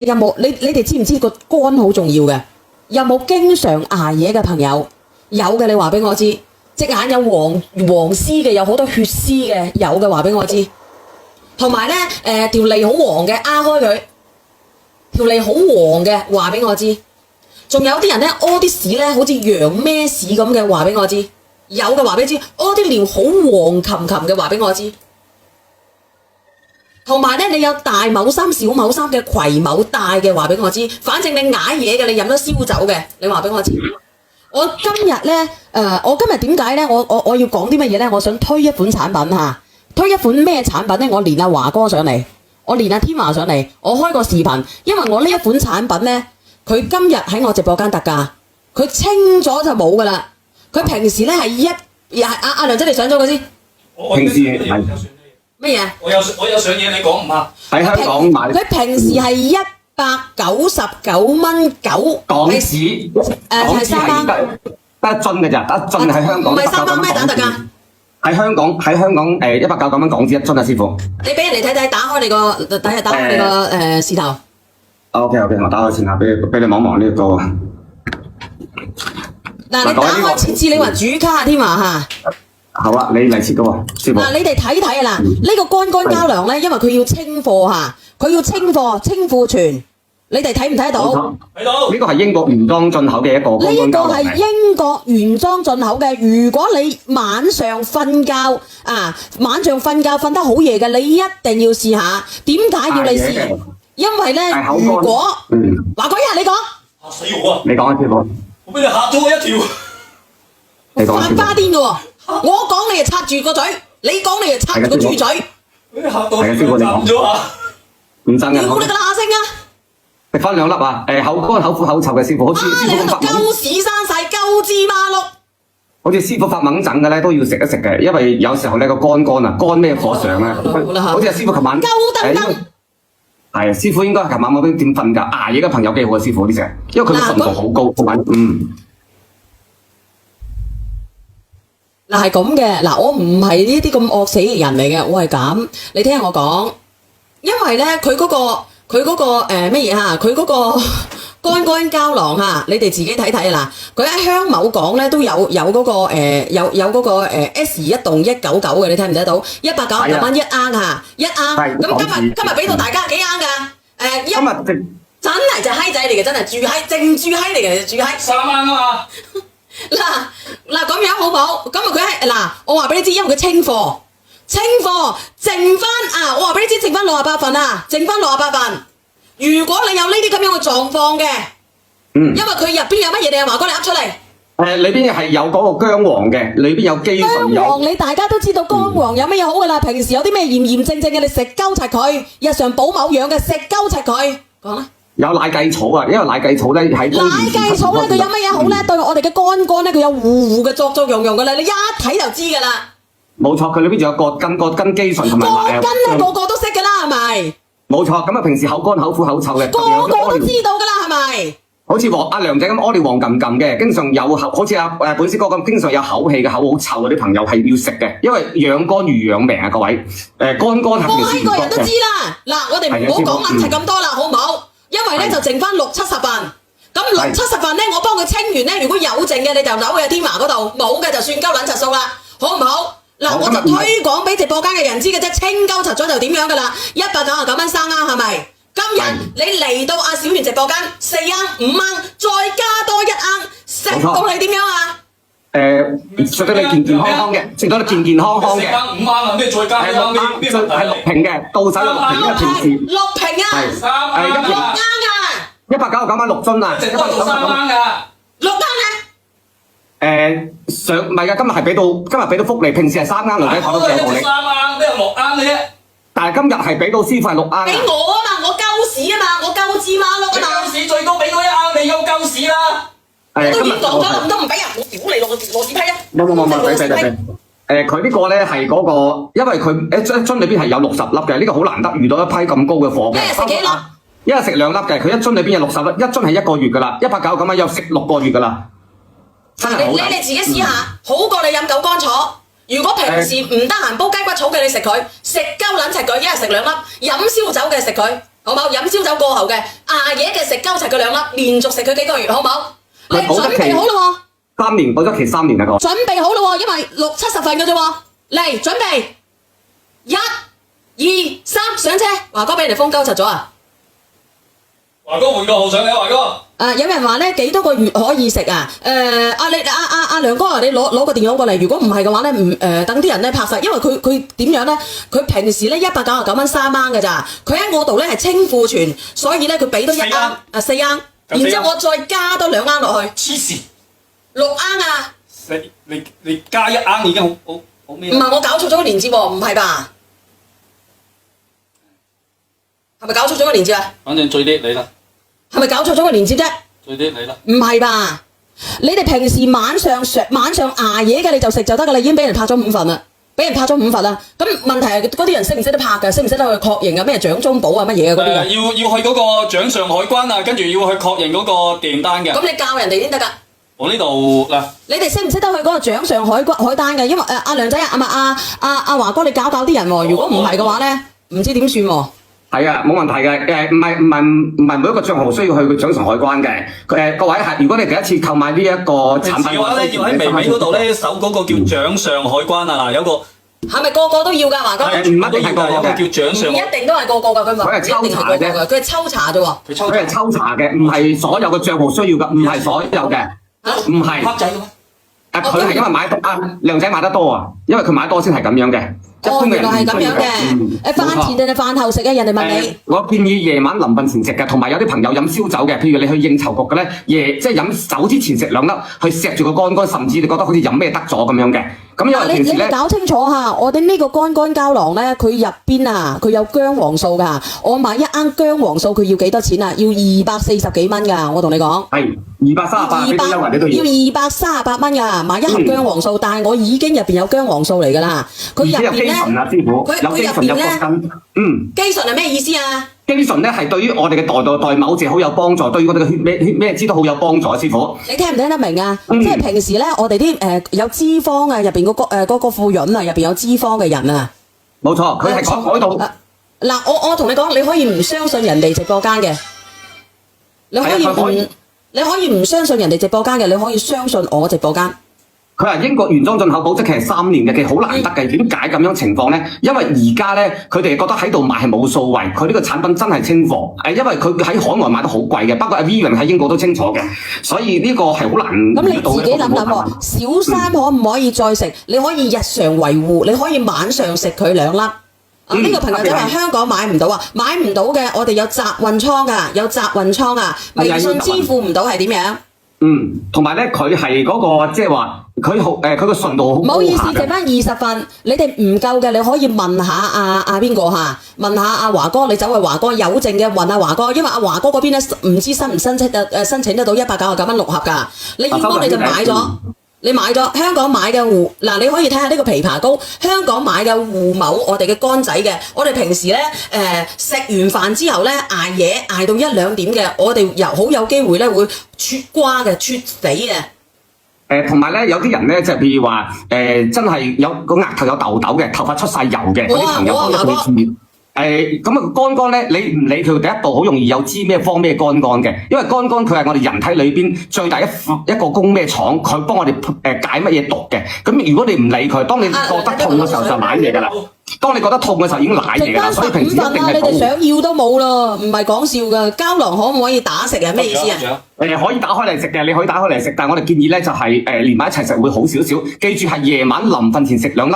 有冇你哋知唔知個肝好重要嘅？有冇經常捱夜嘅朋友？有嘅，你話俾我知。隻眼有黃絲嘅，有好多血絲嘅，有嘅話俾我知。同埋咧，條脷好黃嘅，壓開佢。條脷好黃嘅，話俾我知。仲有啲人咧屙啲屎咧，好似羊咩屎咁嘅，話俾我知。有嘅話俾你知，屙啲尿好黃琴琴嘅，話俾我知。同埋咧，你有大某衫、小某衫嘅癸某帶嘅，話俾我知。反正你捱夜嘅，你飲咗燒酒嘅，你話俾我知。我今日咧，我今日點解咧？我要講啲乜嘢咧？我想推一款產品嚇，推一款咩產品咧？我連阿華哥上嚟，我連阿天華上嚟，我開個視頻，因為我呢一款產品咧，佢今日喺我直播間特價，佢清咗就冇噶啦。佢平時咧係阿梁仔你上咗佢先。平時係乜嘢？我有上嘢，你講唔怕？喺香港買。佢平時係199蚊9港紙，係3蚊，得一樽嘅咋，得一樽喺香港。唔係3蚊咩？打特價。喺香港199蚊港紙一樽啊，師傅。你俾人嚟睇睇，打開你個打開你個視頭。OK， 我打開先下，俾你望望呢個。嗱，你打開設置，你話主卡添啊嚇。好啊，你嚟設嘅喎，師傅。嗱，你哋睇睇啊嗱，呢個乾膠囊咧，因為佢要清貨嚇，佢要清貨清庫存，你哋睇唔睇到？睇到。呢個係英國原裝進口嘅一個乾膠囊。呢個係英國原裝進口嘅。如果你晚上瞓覺瞓得好夜嘅，你一定要試下。點解要你試？因為咧，如果華哥你講。嚇死我啊！你講啊，師傅。我俾你嚇咗我一跳。你講啊，師傅。發花癲嘅喎，我講你就插住個嘴，你講你就插住個豬嘴。俾你嚇到。係啊，師傅你講。咗啊！唔真嘅。屌你個乸聲啊！食翻2粒啊！口乾口苦口臭嘅師傅，好似師傅咁發懵。鳩屎生晒鳩芝麻碌。好似師傅發懵疹嘅咧，都要食一食嘅，因為有時候咧個肝啊，肝咩火上啊，好似阿師傅琴晚。鳩登登。係啊，師傅應該琴晚冇點瞓㗎，捱夜嘅朋友幾好啊，師傅呢隻，因為佢嘅純度好高，同埋嗱係咁嘅，嗱我唔係呢啲咁惡死嘅人嚟嘅，我係咁，你聽我講，因為咧佢嗰個乜嘢嚇，佢嗰個乾膠囊嚇，你哋自己睇睇啦，佢喺香某港咧都有嗰個有嗰個S1棟199嘅，你睇唔睇到？199蚊一盎嚇，一盎，咁今日俾到大家幾盎㗎？今日真係隻閪仔嚟嘅，真係住閪，正住閪嚟嘅，住閪。3蚊啊嘛！嗱咁樣好唔好？咁佢係嗱，我話俾你知，因為佢清貨，剩翻我話俾你知，剩翻68份啊，剩翻68份。如果你有呢啲咁樣嘅狀況嘅，因為佢入邊有乜嘢，你阿華哥你噏出嚟。裏邊係有嗰個薑黃嘅，裏邊有肌醇。薑黃你大家都知道，薑黃有乜嘢好噶啦？平時有啲咩炎症嘅，你食鳩柒佢；日常補某樣嘅，食鳩柒佢。講啦。有奶薊草啊，因為奶薊草咧喺奶薊草咧，佢有乜嘢好咧？對我哋嘅肝咧，佢有護嘅作用噶啦，你一睇就知噶啦。冇錯，佢裏邊仲有葛根肌醇同埋葛根咧，個個都識噶啦，係咪？冇錯，咁啊平時口乾口苦口臭嘅，個個都知道噶啦，係咪？好似阿梁仔咁屙尿黃撳撳嘅，經常有好似本師哥咁，經常有口氣嘅，口好臭嗰啲朋友係要食嘅，因為養肝如養命啊，各位。肝係個閪個人都知啦。嗱，我哋唔好講撚柒咁多啦，好唔好？因為咧就剩翻60-70份，咁60-70份咧，我幫佢清完咧，如果有剩嘅你就扭去天華嗰度，冇嘅就算鳩撚柒數啦，好唔好？嗱，我就推廣俾直播間嘅人知嘅啫，清鳩柒咗就點樣噶啦，199蚊3盎係咪？今日你嚟到阿小圓直播間4盎5盎，再加多1盎，食到你點樣啊？食到你健健康康嘅，食到你健健康康嘅。4盎5盎啊，咩再加1盎咩問題？係6瓶嘅，到手6瓶嘅平時。6瓶啊！3盎啊！199蚊6樽啊！剩多到3盎㗎！6盎啊！唔係㗎，今日俾到福利，平時係3盎，女仔講到幾多福利？3盎，咩6盎嘅啫？但係今日係俾到師傅係6盎。俾我啊嘛，我鳩屎啊嘛，我鳩芝麻碌啊嘛。鳩屎最高俾多1盎，你有鳩屎啦！我都已經講咗，唔俾人，我屌你落紙批啊！冇，佢呢個咧係嗰個，因為佢一樽裏邊係有60粒嘅，呢個好難得遇到一批咁高嘅貨嘅。一日食幾粒？一日食2粒嘅，佢一樽裏邊有60粒，一樽係1個月㗎啦，199蚊又食6個月㗎啦，真係好。你自己試下，好過你飲九乾草。如果平時唔得閒煲雞骨草嘅，你食佢，食鳩撚柒佢，一日食2粒，飲燒酒嘅食佢，好冇？飲燒酒過後嘅捱夜嘅食鳩齊佢2粒，連續食佢幾個月，好冇？你準備好啦喎！3年保質期3年啊個。準備好啦喎，因為60-70份嘅啫喎，嚟準備，1、2、3上車，華哥俾人哋封鳩柒咗啊！華哥換個號上嚟啊，華哥。有人話咧幾多個月可以食啊？梁哥啊，你攞個電腦過嚟。如果唔係嘅話咧，等啲人咧拍晒，因為佢點樣咧？佢平時咧199蚊3盎嘅咋，佢喺我度咧係清庫存，所以咧佢俾多1盎4盎，然之後我再加多2盎落去，黐線6盎啊！你加1盎已經好咩？唔係我搞錯咗個連接喎，唔係吧？係咪搞錯咗個連接啊？反正最啲你啦。係咪搞錯咗個連接啫？最啲你啦。唔係吧？你哋平時晚上捱夜嘅你就食就得㗎啦，已經俾人拍咗5份啦，俾人拍咗5份啦。咁問題係嗰啲人識唔識得拍㗎？識唔識得去確認啊？咩掌中寶啊？乜嘢啊？嗰啲要去嗰個掌上海關啊，跟住要去確認嗰個訂單嘅。咁你教人哋先得㗎。我呢度嗱，你哋識唔識得去嗰個掌上海單㗎？因為阿梁仔阿華哥，你搞啲人喎。如果唔係嘅話咧，唔知點算喎。係啊，冇問題嘅。唔係每一個帳號需要去掌上海關嘅。各位係，如果你第一次購買呢一個產品嘅話咧，要喺微微嗰度咧搜嗰個叫掌上海關啊，有個係咪個個都要㗎？華哥唔一定係個個嘅，叫掌上，唔一定都係個個㗎，佢係抽查啫，佢係抽查啫喎。佢係抽查嘅，唔係所有嘅帳號需要㗎，唔係所有嘅，唔係。黑仔嘅咩？佢係因為買多靚仔買得多啊，因為佢買多先係咁樣嘅。原來係咁樣嘅。飯前定係飯後食啊？人哋問你。我建議夜晚臨瞓前食嘅，同埋有啲朋友飲燒酒嘅，譬如你去應酬局嘅咧，即係飲酒之前食2粒，去錫住個肝，甚至你覺得好似飲咩得咗咁樣嘅。咁因為平時咧，你搞清楚下，我哋呢個肝膠囊咧，佢入邊啊，佢有薑黃素㗎。我買1盎薑黃素，佢要幾多錢啊？要240幾蚊㗎。我同你講。係238，俾啲優惠你都要。要238蚊㗎，買1盒薑黃素，但係我已經入邊有薑黃素嚟㗎啦。佢入邊咧，佢入邊咧，肌醇係咩意思啊？肌醇咧係對於我哋嘅代某謝好有幫助，對於我哋嘅血咩脂都好有幫助，師傅。你聽唔聽得明啊？即係平時咧，我哋啲有脂肪啊，入邊嗰個副潤啊，入邊有脂肪嘅人啊。冇錯，佢係改到。嗱，我同你講，你可以唔相信人哋直播間嘅，你可以唔相信人哋直播間嘅，你可以相信我直播間。佢係英國原裝進口保質期係3年嘅，其實好難得嘅。點解咁樣情況咧？因為而家咧，佢哋覺得喺度賣係冇數位，佢呢個產品真係清貨。因為佢喺海外賣得好貴嘅，包括阿 Vivian 喺英國都清楚嘅，所以呢個係好難。咁你自己諗諗喎，小三可唔可以再食？你可以日常維護，你可以晚上食佢2粒。呢個朋友仔話香港買唔到啊，買唔到嘅，我哋有集運倉㗎，有集運倉啊，微信支付唔到係點樣？同埋咧，佢係嗰個即係話，佢個純度好高。唔好意思，剩翻20份，你哋唔夠嘅，你可以問下阿邊個嚇，問下阿華哥，你走去華哥有剩嘅問阿華哥，因為阿華哥嗰邊咧唔知申唔申請得到199蚊6盒㗎，你要幫你就買咗。你買咗香港買嘅嗱，你可以睇下呢個枇杷膏，香港買嘅護某，我哋嘅乾仔嘅，我哋平時咧食完飯之後咧捱夜捱到1、2點嘅，我哋好有機會咧會脱瓜嘅、脱死嘅。同埋咧，有啲人咧就譬如話真係有個額頭有痘痘嘅，頭髮出晒油嘅嗰啲朋友，幫佢注意。咁啊肝咧，你唔理佢第一步，好容易有支咩方咩肝嘅，因為肝佢係我哋人體裏邊最大一個供咩廠，佢幫我哋解乜嘢毒嘅。咁如果你唔理佢，當你覺得痛嘅時候就舐嘢㗎啦。當你覺得痛嘅時候已經舐嘢㗎啦，所以平時一定係你哋想要都冇咯，唔係講笑㗎。膠囊可唔可以打食啊？咩意思啊？可以打開嚟食嘅，你可以打開嚟食，但係我哋建議咧就係連埋一齊食會好少少。記住係夜晚臨瞓前食2粒。